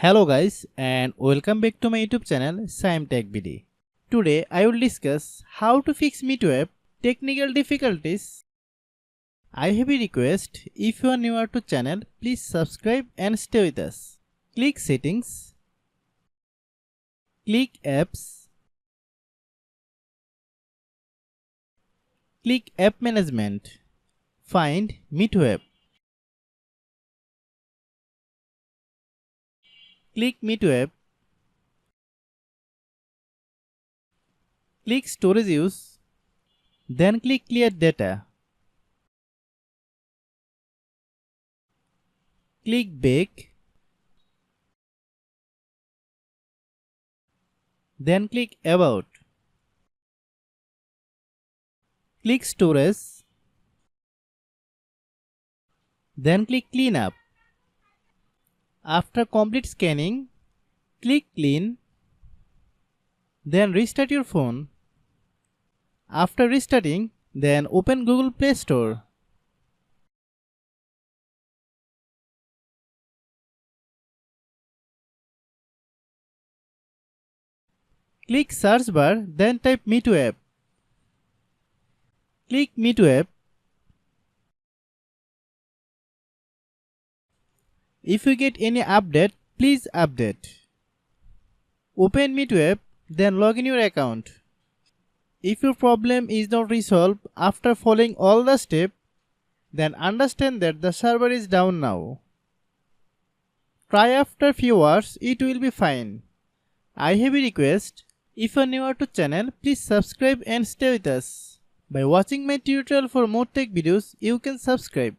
Hello guys and welcome back to my YouTube channel Shaem Tech BD. Today I will discuss how to fix MEETO app technical difficulties. I have a request, if you are newer to channel, please subscribe and stay with us. Click settings, click apps, click app management, find MEETO app. Click MEETO app, click storage use, then click clear data. Click back, then click about. Click storage, then click clean up. After complete scanning, click clean, then restart your phone. After restarting, then open Google Play Store. Click search bar, then type MEETO app. Click MEETO app. If you get any update, please update. Open MEETO app, then log in your account. If your problem is not resolved after following all the steps, then understand that the server is down now. Try after few hours, it will be fine. I have a request, if you are newer to channel, please subscribe and stay with us. By watching my tutorial for more tech videos, you can subscribe.